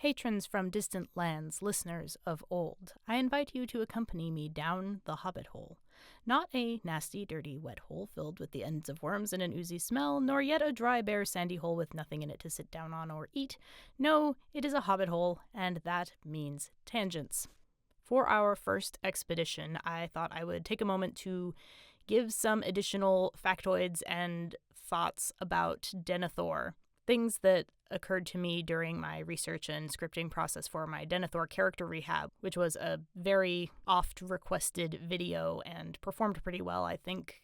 Patrons from distant lands, listeners of old, I invite you to accompany me down the Hobbit hole. Not a nasty, dirty, wet hole filled with the ends of worms and an oozy smell, nor yet a dry, bare, sandy hole with nothing in it to sit down on or eat. No, it is a Hobbit hole, and that means tangents. For our first expedition, I thought I would take a moment to give some additional factoids and thoughts about Denethor, things that occurred to me during my research and scripting process for my Denethor character rehab, which was a very oft-requested video and performed pretty well. I think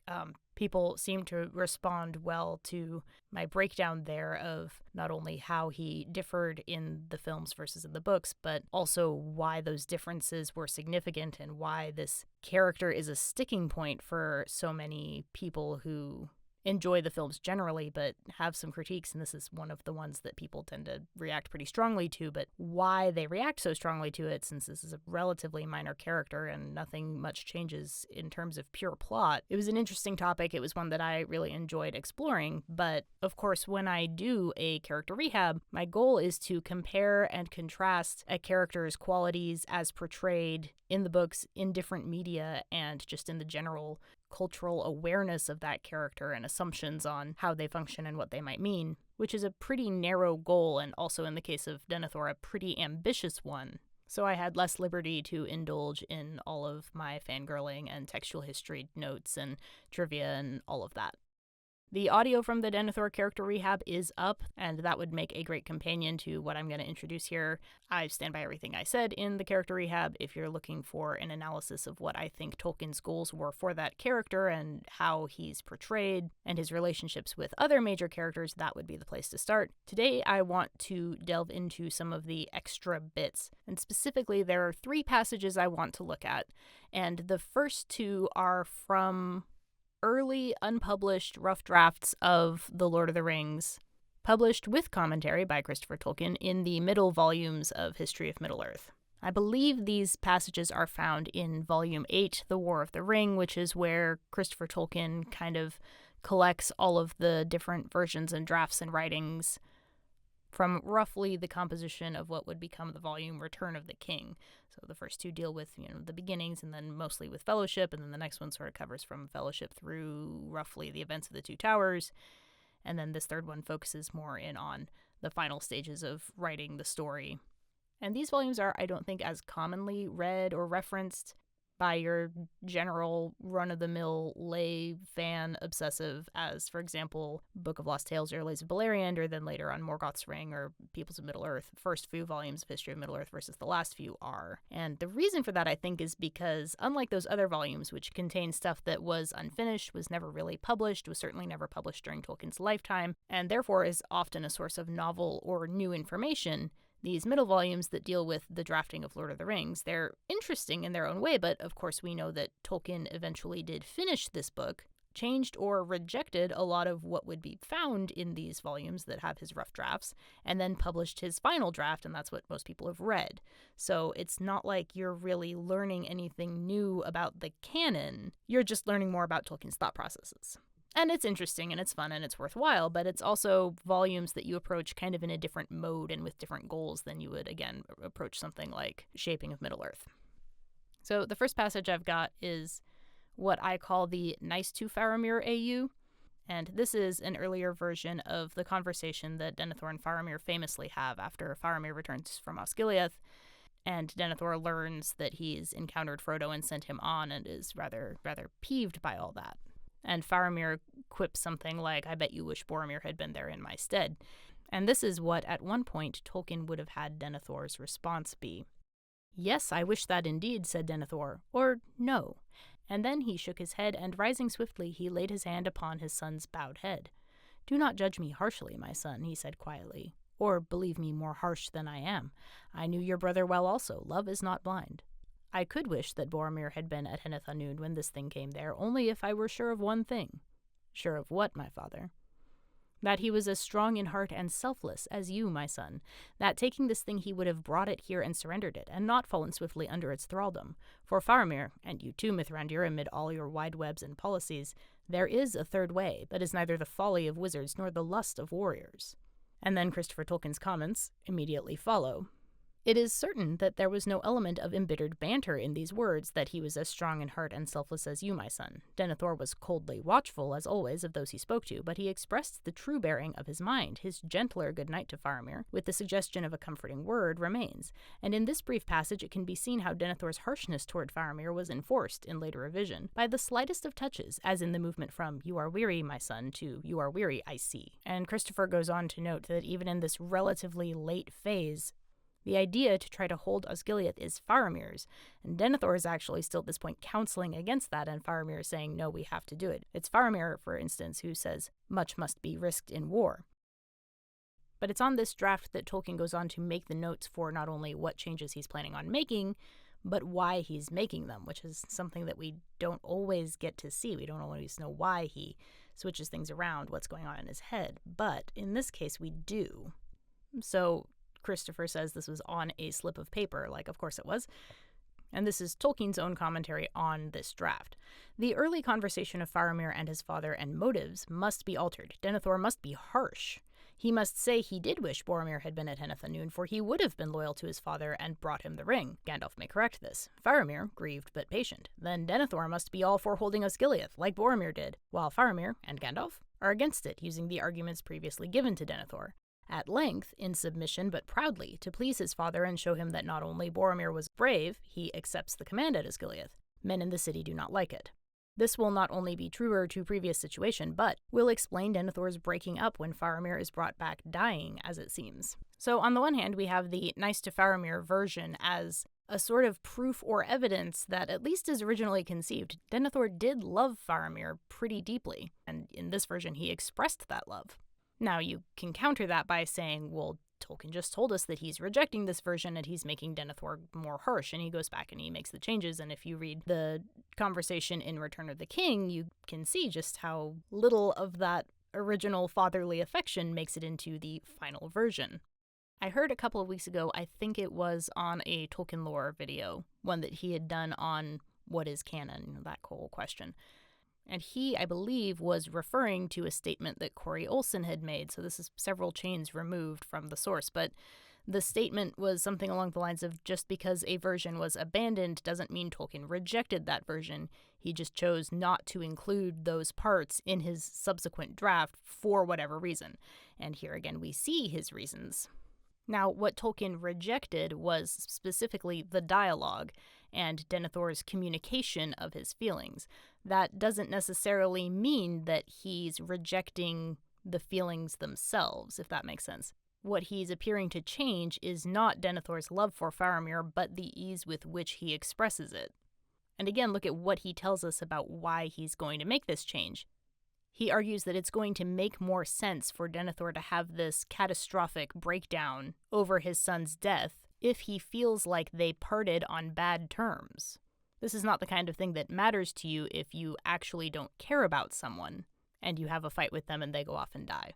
people seemed to respond well to my breakdown there of not only how he differed in the films versus in the books, but also why those differences were significant and why this character is a sticking point for so many people who enjoy the films generally, but have some critiques, and this is one of the ones that people tend to react pretty strongly to, but why they react so strongly to it, since this is a relatively minor character and nothing much changes in terms of pure plot. It was an interesting topic. It was one that I really enjoyed exploring, but of course, when I do a character rehab, my goal is to compare and contrast a character's qualities as portrayed in the books, in different media, and just in the general cultural awareness of that character and assumptions on how they function and what they might mean, which is a pretty narrow goal, and also in the case of Denethor, a pretty ambitious one. So I had less liberty to indulge in all of my fangirling and textual history notes and trivia and all of that. The audio from the Denethor character rehab is up, and that would make a great companion to what I'm going to introduce here. I stand by everything I said in the character rehab. If you're looking for an analysis of what I think Tolkien's goals were for that character and how he's portrayed and his relationships with other major characters, that would be the place to start. Today, I want to delve into some of the extra bits, and specifically, there are 3 passages I want to look at, and the first 2 are from early unpublished rough drafts of The Lord of the Rings, published with commentary by Christopher Tolkien in the middle volumes of History of Middle-earth. I believe these passages are found in Volume 8, The War of the Ring, which is where Christopher Tolkien kind of collects all of the different versions and drafts and writings from roughly the composition of what would become the volume Return of the King. So the first 2 deal with, the beginnings, and then mostly with Fellowship, and then the next one sort of covers from Fellowship through roughly the events of the Two Towers, and then this third one focuses more in on the final stages of writing the story. And these volumes are, I don't think, as commonly read or referenced by your general run-of-the-mill lay fan obsessive as, for example, Book of Lost Tales or Lays of Beleriand, or then later on Morgoth's Ring or Peoples of Middle-earth. First few volumes of History of Middle-earth versus the last few are. And the reason for that, I think, is because unlike those other volumes, which contain stuff that was unfinished, was never really published, was certainly never published during Tolkien's lifetime, and therefore is often a source of novel or new information, these middle volumes that deal with the drafting of Lord of the Rings, they're interesting in their own way, but of course we know that Tolkien eventually did finish this book, changed or rejected a lot of what would be found in these volumes that have his rough drafts, and then published his final draft, and that's what most people have read. So it's not like you're really learning anything new about the canon, you're just learning more about Tolkien's thought processes. And it's interesting, and it's fun, and it's worthwhile, but it's also volumes that you approach kind of in a different mode and with different goals than you would, again, approach something like Shaping of Middle-earth. So the first passage I've got is what I call the Nice to Faramir AU, and this is an earlier version of the conversation that Denethor and Faramir famously have after Faramir returns from Osgiliath, and Denethor learns that he's encountered Frodo and sent him on and is rather peeved by all that. And Faramir quips something like, "I bet you wish Boromir had been there in my stead." And this is what, at one point, Tolkien would have had Denethor's response be. "Yes, I wish that indeed," said Denethor, or "no." And then he shook his head, and rising swiftly, he laid his hand upon his son's bowed head. "Do not judge me harshly, my son," he said quietly, "or believe me more harsh than I am. I knew your brother well also. Love is not blind. I could wish that Boromir had been at Henneth Hanoon when this thing came there, only if I were sure of one thing." "Sure of what, my father?" "That he was as strong in heart and selfless as you, my son. That taking this thing he would have brought it here and surrendered it, and not fallen swiftly under its thraldom. For Faramir, and you too, Mithrandir, amid all your wide webs and policies, there is a third way, but is neither the folly of wizards nor the lust of warriors." And then Christopher Tolkien's comments immediately follow. It is certain that there was no element of embittered banter in these words, that he was as strong in heart and selfless as you, my son. Denethor was coldly watchful, as always, of those he spoke to, but he expressed the true bearing of his mind. His gentler good night to Faramir, with the suggestion of a comforting word, remains, and in this brief passage it can be seen how Denethor's harshness toward Faramir was enforced, in later revision, by the slightest of touches, as in the movement from "you are weary, my son," to "you are weary, I see." And Christopher goes on to note that even in this relatively late phase, the idea to try to hold Osgiliath is Faramir's, and Denethor is actually still at this point counseling against that, and Faramir is saying, no, we have to do it. It's Faramir, for instance, who says, much must be risked in war. But it's on this draft that Tolkien goes on to make the notes for not only what changes he's planning on making, but why he's making them, which is something that we don't always get to see. We don't always know why he switches things around, what's going on in his head. But in this case, we do. So Christopher says this was on a slip of paper, like of course it was. And this is Tolkien's own commentary on this draft. The early conversation of Faramir and his father and motives must be altered. Denethor must be harsh. He must say he did wish Boromir had been at Henneth-Annwn, for he would have been loyal to his father and brought him the ring. Gandalf may correct this. Faramir, grieved but patient. Then Denethor must be all for holding Osgiliath, like Boromir did, while Faramir and Gandalf are against it, using the arguments previously given to Denethor. At length, in submission but proudly, to please his father and show him that not only Boromir was brave, he accepts the command at Osgiliath. Men in the city do not like it. This will not only be truer to previous situation, but will explain Denethor's breaking up when Faramir is brought back dying, as it seems. So on the one hand, we have the nice to Faramir version as a sort of proof or evidence that, at least as originally conceived, Denethor did love Faramir pretty deeply, and in this version he expressed that love. Now, you can counter that by saying, well, Tolkien just told us that he's rejecting this version and he's making Denethor more harsh, and he goes back and he makes the changes, and if you read the conversation in Return of the King, you can see just how little of that original fatherly affection makes it into the final version. I heard a couple of weeks ago, I think it was on a Tolkien lore video, one that he had done on what is canon, that whole question. And he, I believe, was referring to a statement that Corey Olsen had made, so this is several chains removed from the source, but the statement was something along the lines of, just because a version was abandoned doesn't mean Tolkien rejected that version. He just chose not to include those parts in his subsequent draft for whatever reason. And here again we see his reasons. Now, what Tolkien rejected was specifically the dialogue and Denethor's communication of his feelings. That doesn't necessarily mean that he's rejecting the feelings themselves, if that makes sense. What he's appearing to change is not Denethor's love for Faramir, but the ease with which he expresses it. And again, look at what he tells us about why he's going to make this change. He argues that it's going to make more sense for Denethor to have this catastrophic breakdown over his son's death if he feels like they parted on bad terms. This is not the kind of thing that matters to you if you actually don't care about someone and you have a fight with them and they go off and die.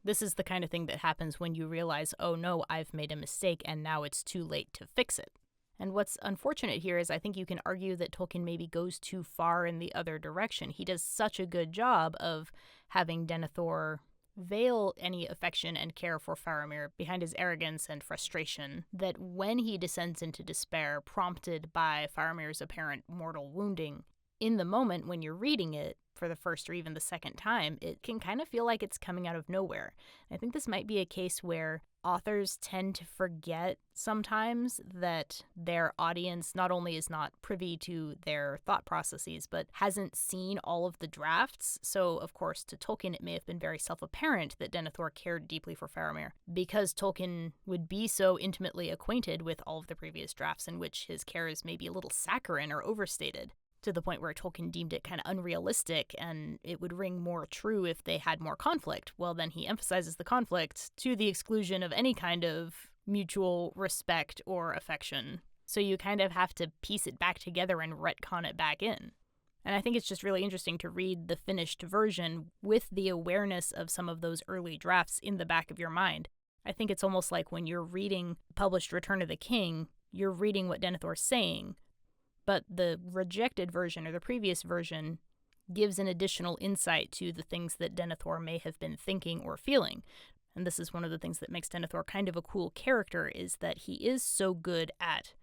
This is the kind of thing that happens when you realize, oh no, I've made a mistake and now it's too late to fix it. And what's unfortunate here is I think you can argue that Tolkien maybe goes too far in the other direction. He does such a good job of having Denethor veil any affection and care for Faramir behind his arrogance and frustration, that when he descends into despair, prompted by Faramir's apparent mortal wounding, in the moment when you're reading it for the first or even the second time, it can kind of feel like it's coming out of nowhere. I think this might be a case where authors tend to forget sometimes that their audience not only is not privy to their thought processes, but hasn't seen all of the drafts. So, of course, to Tolkien, it may have been very self-apparent that Denethor cared deeply for Faramir, because Tolkien would be so intimately acquainted with all of the previous drafts in which his care is maybe a little saccharine or overstated, to the point where Tolkien deemed it kind of unrealistic and it would ring more true if they had more conflict. Well, then he emphasizes the conflict to the exclusion of any kind of mutual respect or affection. So you kind of have to piece it back together and retcon it back in. And I think it's just really interesting to read the finished version with the awareness of some of those early drafts in the back of your mind. I think it's almost like when you're reading published Return of the King, you're reading what Denethor's saying, but the rejected version or the previous version gives an additional insight to the things that Denethor may have been thinking or feeling. And this is one of the things that makes Denethor kind of a cool character, is that he is so good at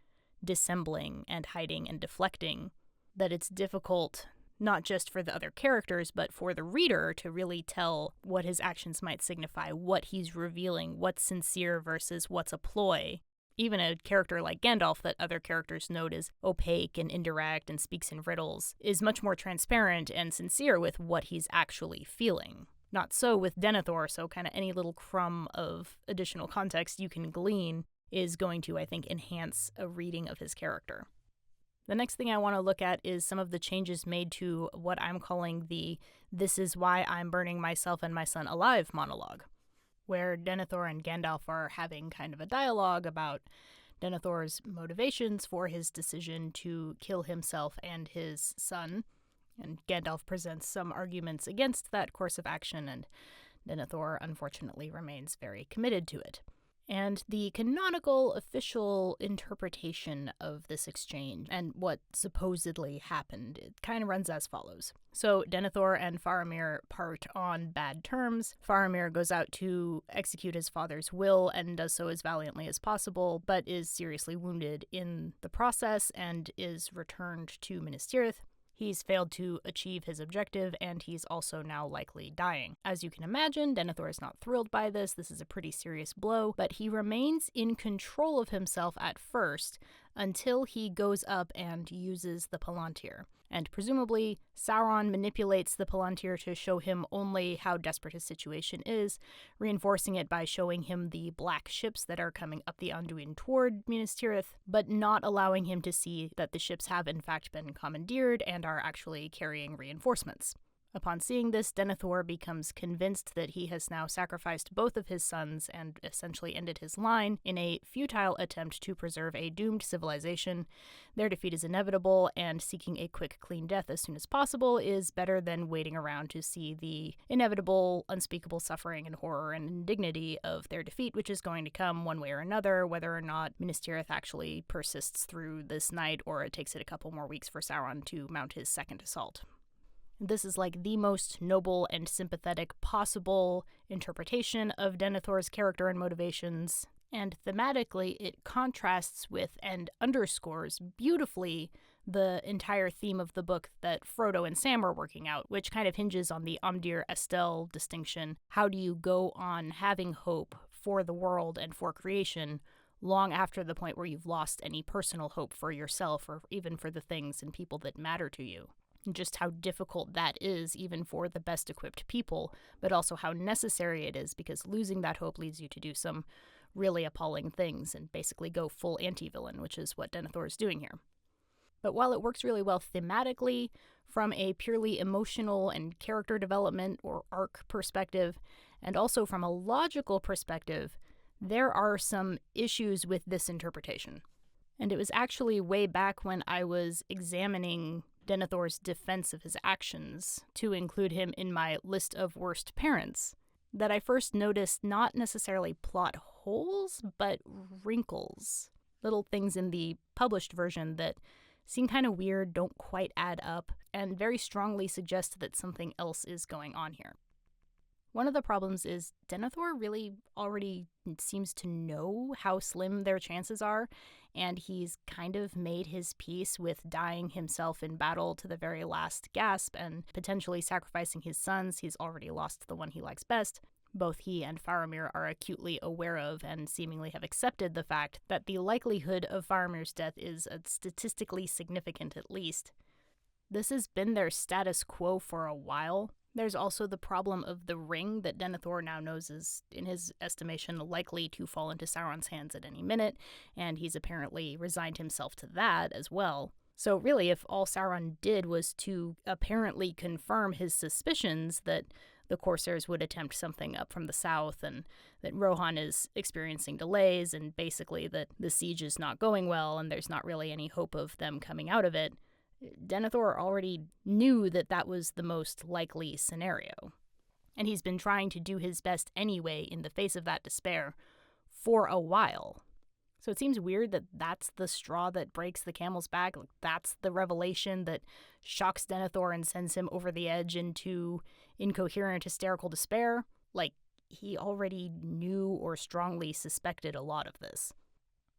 dissembling and hiding and deflecting that it's difficult not just for the other characters, but for the reader to really tell what his actions might signify, what he's revealing, what's sincere versus what's a ploy. Even a character like Gandalf, that other characters note as opaque and indirect and speaks in riddles, is much more transparent and sincere with what he's actually feeling. Not so with Denethor, so kind of any little crumb of additional context you can glean is going to, I think, enhance a reading of his character. The next thing I want to look at is some of the changes made to what I'm calling the "this is why I'm burning myself and my son alive" monologue, where Denethor and Gandalf are having kind of a dialogue about Denethor's motivations for his decision to kill himself and his son, and Gandalf presents some arguments against that course of action, and Denethor unfortunately remains very committed to it. And the canonical official interpretation of this exchange and what supposedly happened, it kind of runs as follows. So Denethor and Faramir part on bad terms. Faramir goes out to execute his father's will and does so as valiantly as possible, but is seriously wounded in the process and is returned to Minas Tirith. He's failed to achieve his objective, and he's also now likely dying. As you can imagine, Denethor is not thrilled by this. This is a pretty serious blow, but he remains in control of himself at first until he goes up and uses the Palantir. And presumably, Sauron manipulates the Palantir to show him only how desperate his situation is, reinforcing it by showing him the black ships that are coming up the Anduin toward Minas Tirith, but not allowing him to see that the ships have in fact been commandeered and are actually carrying reinforcements. Upon seeing this, Denethor becomes convinced that he has now sacrificed both of his sons and essentially ended his line in a futile attempt to preserve a doomed civilization. Their defeat is inevitable, and seeking a quick, clean death as soon as possible is better than waiting around to see the inevitable, unspeakable suffering and horror and indignity of their defeat, which is going to come one way or another, whether or not Minas Tirith actually persists through this night or it takes it a couple more weeks for Sauron to mount his second assault. This is like the most noble and sympathetic possible interpretation of Denethor's character and motivations, and thematically it contrasts with and underscores beautifully the entire theme of the book that Frodo and Sam are working out, which kind of hinges on the Amdir-Estel distinction. How do you go on having hope for the world and for creation long after the point where you've lost any personal hope for yourself or even for the things and people that matter to you? And just how difficult that is even for the best equipped people, but also how necessary it is, because losing that hope leads you to do some really appalling things and basically go full anti-villain, which is what Denethor is doing here. But while it works really well thematically, from a purely emotional and character development or arc perspective, and also from a logical perspective, there are some issues with this interpretation. And it was actually way back when I was examining Denethor's defense of his actions, to include him in my list of worst parents, that I first noticed not necessarily plot holes, but wrinkles. Little things in the published version that seem kind of weird, don't quite add up, and very strongly suggest that something else is going on here. One of the problems is Denethor really already seems to know how slim their chances are, and he's kind of made his peace with dying himself in battle to the very last gasp and potentially sacrificing his sons. He's already lost the one he likes best. Both he and Faramir are acutely aware of and seemingly have accepted the fact that the likelihood of Faramir's death is statistically significant at least. This has been their status quo for a while. There's also the problem of the ring that Denethor now knows is, in his estimation, likely to fall into Sauron's hands at any minute, and he's apparently resigned himself to that as well. So really, if all Sauron did was to apparently confirm his suspicions that the Corsairs would attempt something up from the south, and that Rohan is experiencing delays, and basically that the siege is not going well, and there's not really any hope of them coming out of it, Denethor already knew that that was the most likely scenario. And he's been trying to do his best anyway in the face of that despair for a while. So it seems weird that that's the straw that breaks the camel's back. Like, that's the revelation that shocks Denethor and sends him over the edge into incoherent, hysterical despair. Like, he already knew or strongly suspected a lot of this.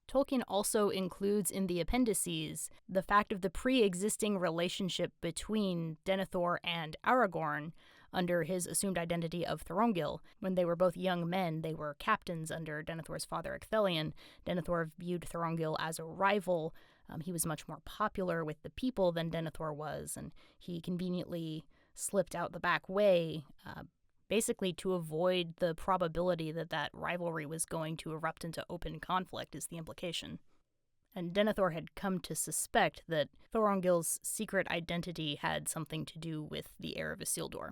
Tolkien also includes in the appendices the fact of the pre-existing relationship between Denethor and Aragorn under his assumed identity of Thorongil. When they were both young men, they were captains under Denethor's father Ecthelion. Denethor viewed Thorongil as a rival. He was much more popular with the people than Denethor was, and he conveniently slipped out the back way, basically to avoid the probability that that rivalry was going to erupt into open conflict, is the implication. And Denethor had come to suspect that Thorongil's secret identity had something to do with the heir of Isildur.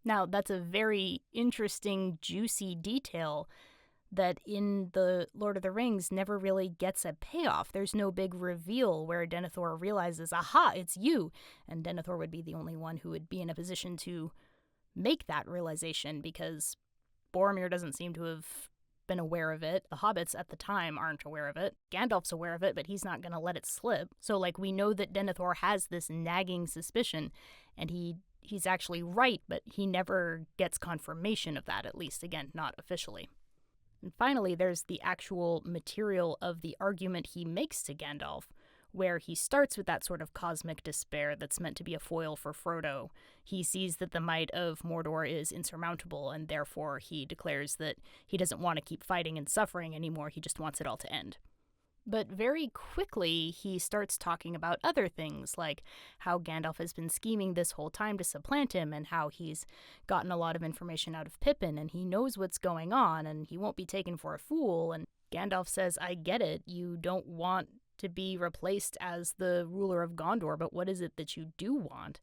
Now, that's a very interesting, juicy detail that in the Lord of the Rings never really gets a payoff. There's no big reveal where Denethor realizes, aha, it's you, and Denethor would be the only one who would be in a position to make that realization, because Boromir doesn't seem to have been aware of it. The hobbits at the time aren't aware of it. Gandalf's aware of it, but he's not going to let it slip. So, we know that Denethor has this nagging suspicion, and he's actually right, but he never gets confirmation of that, at least, again, not officially. And finally, there's the actual material of the argument he makes to Gandalf, where he starts with that sort of cosmic despair that's meant to be a foil for Frodo. He sees that the might of Mordor is insurmountable, and therefore he declares that he doesn't want to keep fighting and suffering anymore, he just wants it all to end. But very quickly, he starts talking about other things, like how Gandalf has been scheming this whole time to supplant him, and how he's gotten a lot of information out of Pippin, and he knows what's going on, and he won't be taken for a fool. And Gandalf says, I get it, you don't want to be replaced as the ruler of Gondor, but what is it that you do want?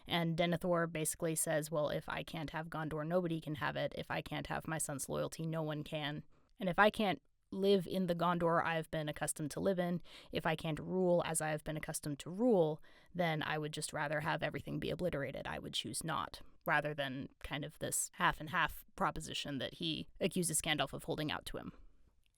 And Denethor basically says, well, if I can't have Gondor, nobody can have it. If I can't have my son's loyalty, no one can. And if I can't live in the Gondor I've been accustomed to live in, if I can't rule as I have been accustomed to rule, then I would just rather have everything be obliterated. I would choose not, rather than kind of this half and half proposition that he accuses Gandalf of holding out to him.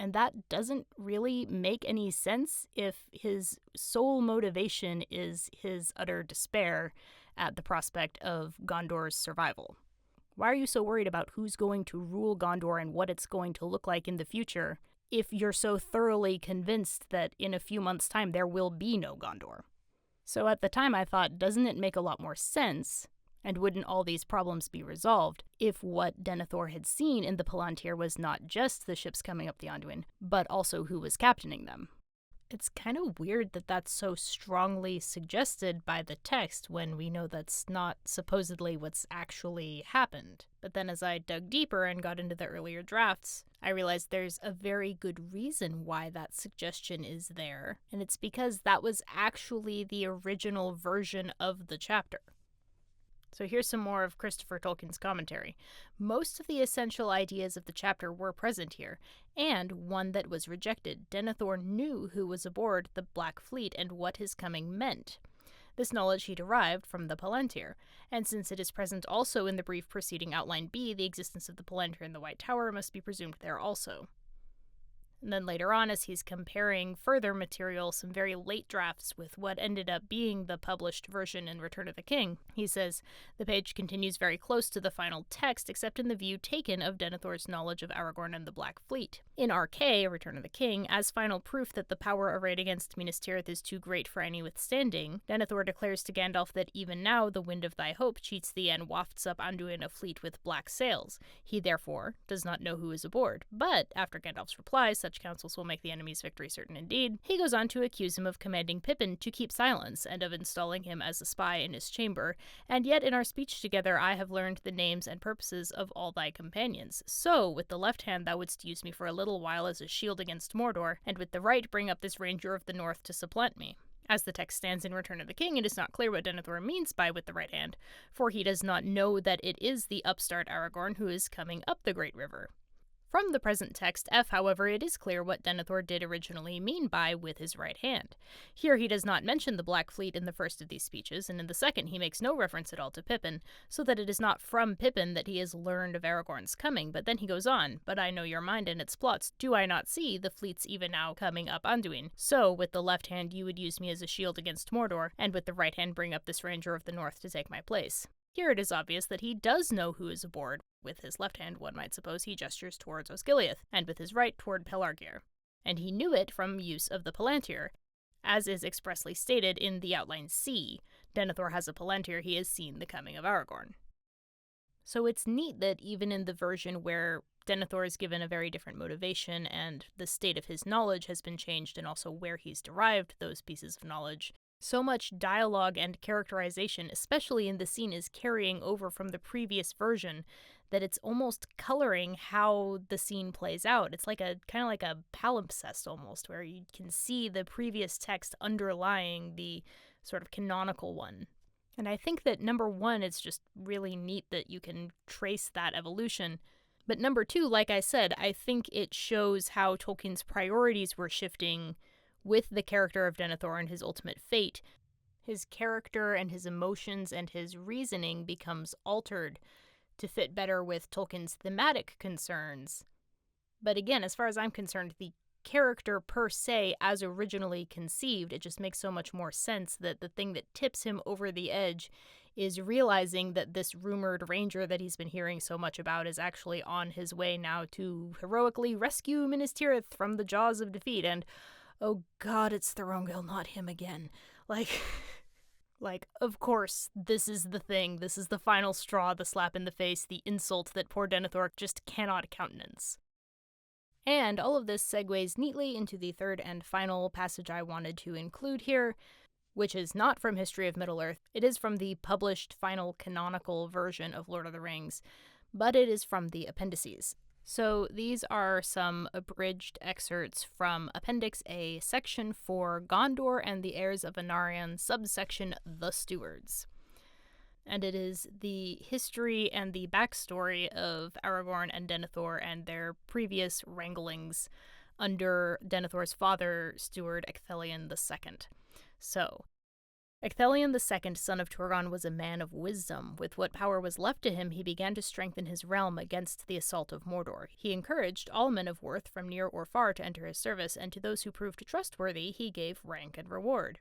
And that doesn't really make any sense if his sole motivation is his utter despair at the prospect of Gondor's survival. Why are you so worried about who's going to rule Gondor and what it's going to look like in the future if you're so thoroughly convinced that in a few months' time there will be no Gondor? So at the time I thought, doesn't it make a lot more sense, and wouldn't all these problems be resolved, if what Denethor had seen in the Palantir was not just the ships coming up the Anduin, but also who was captaining them? It's kind of weird that that's so strongly suggested by the text when we know that's not supposedly what's actually happened. But then as I dug deeper and got into the earlier drafts, I realized there's a very good reason why that suggestion is there, and it's because that was actually the original version of the chapter. So here's some more of Christopher Tolkien's commentary. Most of the essential ideas of the chapter were present here, and one that was rejected. Denethor knew who was aboard the Black Fleet and what his coming meant. This knowledge he derived from the Palantir, and since it is present also in the brief preceding Outline B, the existence of the Palantir in the White Tower must be presumed there also. And then later on, as he's comparing further material, some very late drafts with what ended up being the published version in Return of the King, he says, the page continues very close to the final text, except in the view taken of Denethor's knowledge of Aragorn and the Black Fleet. In RK, Return of the King, as final proof that the power arrayed against Minas Tirith is too great for any withstanding, Denethor declares to Gandalf that even now the wind of thy hope cheats thee and wafts up Anduin a fleet with black sails. He, therefore, does not know who is aboard. But, after Gandalf's reply, such counsels will make the enemy's victory certain indeed, he goes on to accuse him of commanding Pippin to keep silence, and of installing him as a spy in his chamber, and yet in our speech together I have learned the names and purposes of all thy companions. So, with the left hand thou wouldst use me for a little while as a shield against Mordor, and with the right bring up this ranger of the north to supplant me. As the text stands in Return of the King, it is not clear what Denethor means by with the right hand, for he does not know that it is the upstart Aragorn who is coming up the great river. From the present text F, however, it is clear what Denethor did originally mean by with his right hand. Here he does not mention the Black Fleet in the first of these speeches, and in the second he makes no reference at all to Pippin, so that it is not from Pippin that he has learned of Aragorn's coming, but then he goes on, but I know your mind and its plots. Do I not see the fleets even now coming up Anduin? So, with the left hand you would use me as a shield against Mordor, and with the right hand bring up this ranger of the north to take my place. Here it is obvious that he does know who is aboard. With his left hand, one might suppose he gestures towards Osgiliath, and with his right toward Pelargir. And he knew it from use of the Palantir, as is expressly stated in the outline C. Denethor has a Palantir, he has seen the coming of Aragorn. So it's neat that even in the version where Denethor is given a very different motivation and the state of his knowledge has been changed and also where he's derived those pieces of knowledge, so much dialogue and characterization, especially in the scene, is carrying over from the previous version that it's almost coloring how the scene plays out. It's like kind of like a palimpsest almost, where you can see the previous text underlying the sort of canonical one. And I think that number one, it's just really neat that you can trace that evolution. But number two, like I said, I think it shows how Tolkien's priorities were shifting with the character of Denethor and his ultimate fate. His character and his emotions and his reasoning becomes altered to fit better with Tolkien's thematic concerns. But again, as far as I'm concerned, the character per se, as originally conceived, it just makes so much more sense that the thing that tips him over the edge is realizing that this rumored ranger that he's been hearing so much about is actually on his way now to heroically rescue Minas Tirith from the jaws of defeat, and oh god, it's Thorongil, not him again. Like, of course, this is the thing. This is the final straw, the slap in the face, the insult that poor Denethor just cannot countenance. And all of this segues neatly into the third and final passage I wanted to include here, which is not from History of Middle-earth. It is from the published final canonical version of Lord of the Rings, but it is from the Appendices. So these are some abridged excerpts from Appendix A, Section 4, Gondor and the Heirs of Anarion, subsection The Stewards. And it is the history and the backstory of Aragorn and Denethor and their previous wranglings under Denethor's father, Steward Ecthelion II. So, Ecthelion II, son of Turgon, was a man of wisdom. With what power was left to him, he began to strengthen his realm against the assault of Mordor. He encouraged all men of worth from near or far to enter his service, and to those who proved trustworthy he gave rank and reward.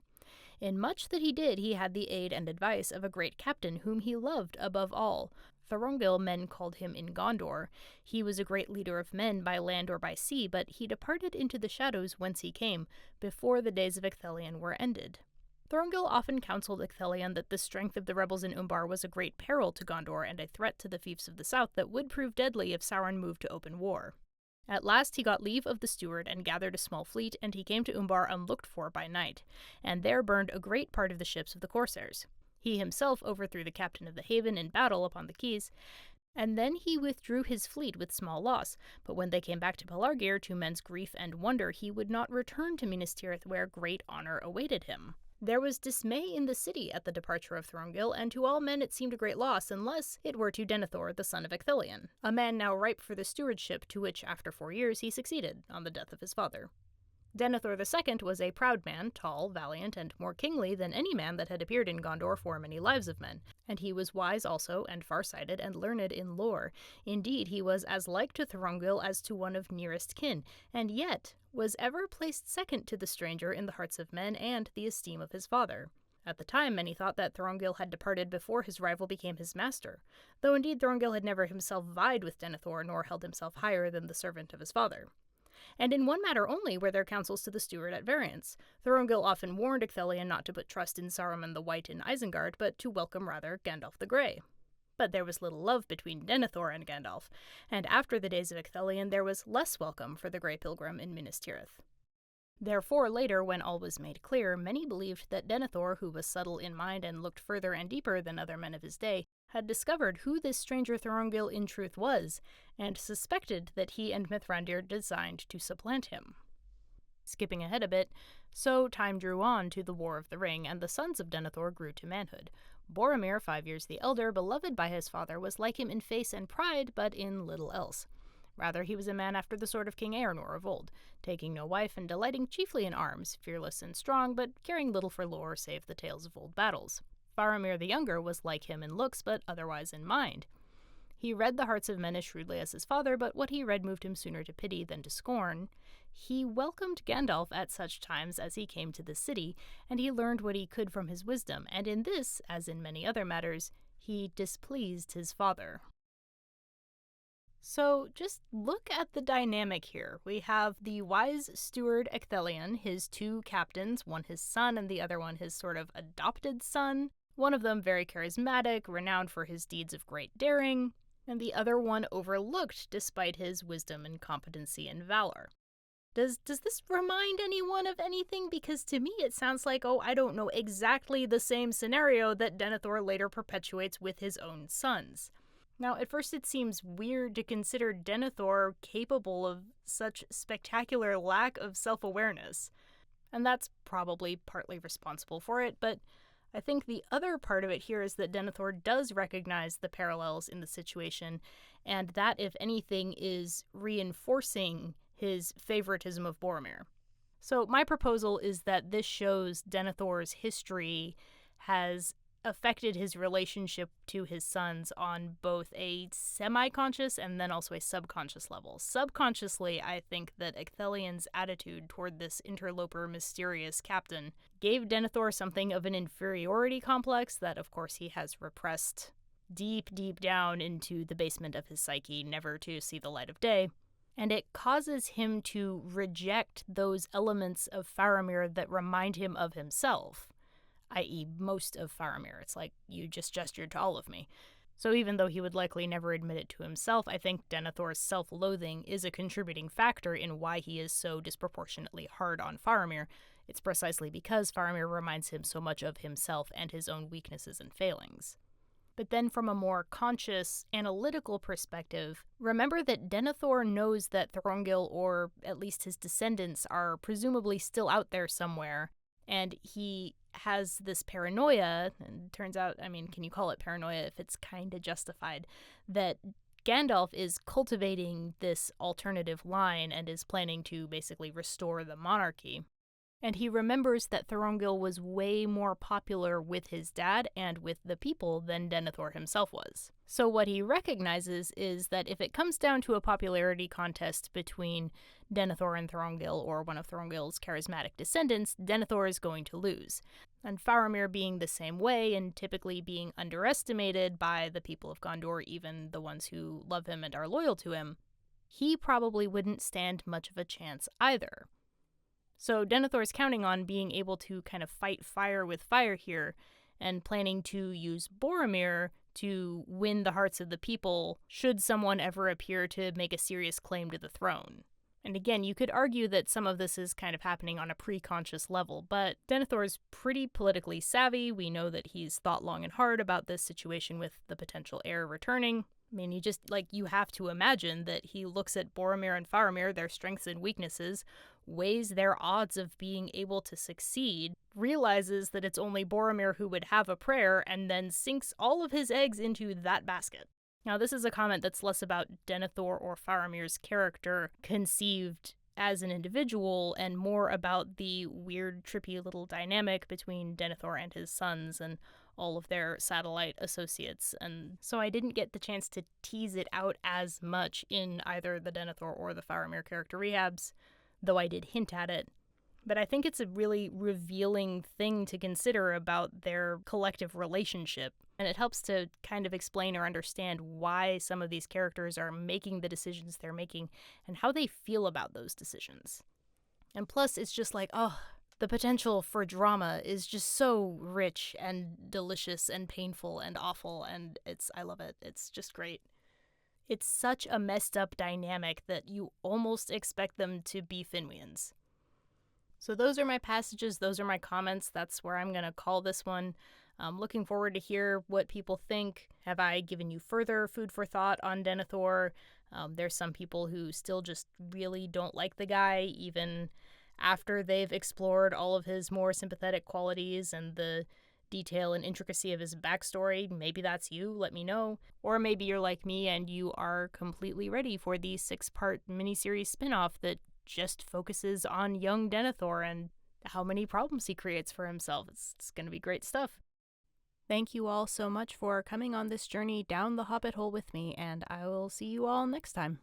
In much that he did, he had the aid and advice of a great captain whom he loved above all. Thorongil men called him in Gondor. He was a great leader of men by land or by sea, but he departed into the shadows whence he came, before the days of Ecthelion were ended. Thorongil often counseled Ecthelion that the strength of the rebels in Umbar was a great peril to Gondor and a threat to the fiefs of the south that would prove deadly if Sauron moved to open war. At last he got leave of the steward and gathered a small fleet, and he came to Umbar unlooked for by night, and there burned a great part of the ships of the corsairs. He himself overthrew the captain of the haven in battle upon the quays, and then he withdrew his fleet with small loss. But when they came back to Pelargir, to men's grief and wonder, he would not return to Minas Tirith, where great honor awaited him. There was dismay in the city at the departure of Thorongil, and to all men it seemed a great loss, unless it were to Denethor, the son of Ecthelion, a man now ripe for the stewardship, to which, after 4 years, he succeeded, on the death of his father. Denethor II was a proud man, tall, valiant, and more kingly than any man that had appeared in Gondor for many lives of men, and he was wise also, and far-sighted, and learned in lore. Indeed, he was as like to Thorongil as to one of nearest kin, and yet was ever placed second to the stranger in the hearts of men and the esteem of his father. At the time, many thought that Thorongil had departed before his rival became his master, though indeed Thorongil had never himself vied with Denethor, nor held himself higher than the servant of his father. And in one matter only were their counsels to the steward at variance. Thorongil often warned Ecthelion not to put trust in Saruman the White in Isengard, but to welcome rather Gandalf the Grey. But there was little love between Denethor and Gandalf, and after the days of Ecthelion there was less welcome for the Grey Pilgrim in Minas Tirith. Therefore, later, when all was made clear, many believed that Denethor, who was subtle in mind and looked further and deeper than other men of his day, had discovered who this stranger Thorongil in truth was, and suspected that he and Mithrandir designed to supplant him. Skipping ahead a bit, so time drew on to the War of the Ring, and the sons of Denethor grew to manhood. Boromir, 5 years the elder, beloved by his father, was like him in face and pride, but in little else. Rather, he was a man after the sort of King Eärnur of old, taking no wife and delighting chiefly in arms, fearless and strong, but caring little for lore save the tales of old battles. Faramir the younger was like him in looks, but otherwise in mind. He read the hearts of men as shrewdly as his father, but what he read moved him sooner to pity than to scorn. He welcomed Gandalf at such times as he came to the city, and he learned what he could from his wisdom, and in this, as in many other matters, He displeased his father. So just look at the dynamic here. We have the wise steward Ecthelion, his two captains, one his son and the other one his sort of adopted son. One of them very charismatic, renowned for his deeds of great daring, and the other one overlooked despite his wisdom and competency and valor. Does this remind anyone of anything? Because to me it sounds like, I don't know, exactly the same scenario that Denethor later perpetuates with his own sons. Now, at first it seems weird to consider Denethor capable of such spectacular lack of self-awareness, and that's probably partly responsible for it, but I think the other part of it here is that Denethor does recognize the parallels in the situation, and that, if anything, is reinforcing his favoritism of Boromir. So my proposal is that this shows Denethor's history has affected his relationship to his sons on both a semi-conscious and then also a subconscious level. Subconsciously, I think that Ecthelion's attitude toward this interloper mysterious captain gave Denethor something of an inferiority complex that, of course, he has repressed deep, deep down into the basement of his psyche, never to see the light of day. And it causes him to reject those elements of Faramir that remind him of himself, i.e. most of Faramir. It's like, you just gestured to all of me. So even though he would likely never admit it to himself, I think Denethor's self-loathing is a contributing factor in why he is so disproportionately hard on Faramir. It's precisely because Faramir reminds him so much of himself and his own weaknesses and failings. But then from a more conscious, analytical perspective, remember that Denethor knows that Thorongil, or at least his descendants, are presumably still out there somewhere, and he has this paranoia, and it turns out, can you call it paranoia if it's kinda justified, that Gandalf is cultivating this alternative line and is planning to basically restore the monarchy. And he remembers that Thorongil was way more popular with his dad and with the people than Denethor himself was. So what he recognizes is that if it comes down to a popularity contest between Denethor and Thorongil, or one of Thorongil's charismatic descendants, Denethor is going to lose. And Faramir being the same way, and typically being underestimated by the people of Gondor, even the ones who love him and are loyal to him, he probably wouldn't stand much of a chance either. So Denethor's counting on being able to kind of fight fire with fire here, and planning to use Boromir to win the hearts of the people should someone ever appear to make a serious claim to the throne. And again, you could argue that some of this is kind of happening on a pre-conscious level, but Denethor's pretty politically savvy. We know that he's thought long and hard about this situation with the potential heir returning. You have to imagine that he looks at Boromir and Faramir, their strengths and weaknesses, weighs their odds of being able to succeed, realizes that it's only Boromir who would have a prayer, and then sinks all of his eggs into that basket. Now, this is a comment that's less about Denethor or Faramir's character conceived as an individual, and more about the weird, trippy little dynamic between Denethor and his sons and all of their satellite associates. And so I didn't get the chance to tease it out as much in either the Denethor or the Faramir character Rehabs, though I did hint at it. But I think it's a really revealing thing to consider about their collective relationship, and it helps to kind of explain or understand why some of these characters are making the decisions they're making and how they feel about those decisions. And plus, it's just like, the potential for drama is just so rich and delicious and painful and awful, and I love it. It's just great. It's such a messed up dynamic that you almost expect them to be Finweans. So those are my passages, those are my comments. That's where I'm going to call this one. I'm looking forward to hear what people think. Have I given you further food for thought on Denethor? There's some people who still just really don't like the guy, even after they've explored all of his more sympathetic qualities and the detail and intricacy of his backstory. Maybe that's you, let me know. Or maybe you're like me and you are completely ready for the 6-part miniseries spin-off that just focuses on young Denethor and how many problems he creates for himself. It's going to be great stuff. Thank you all so much for coming on this journey down the Hobbit hole with me, and I will see you all next time.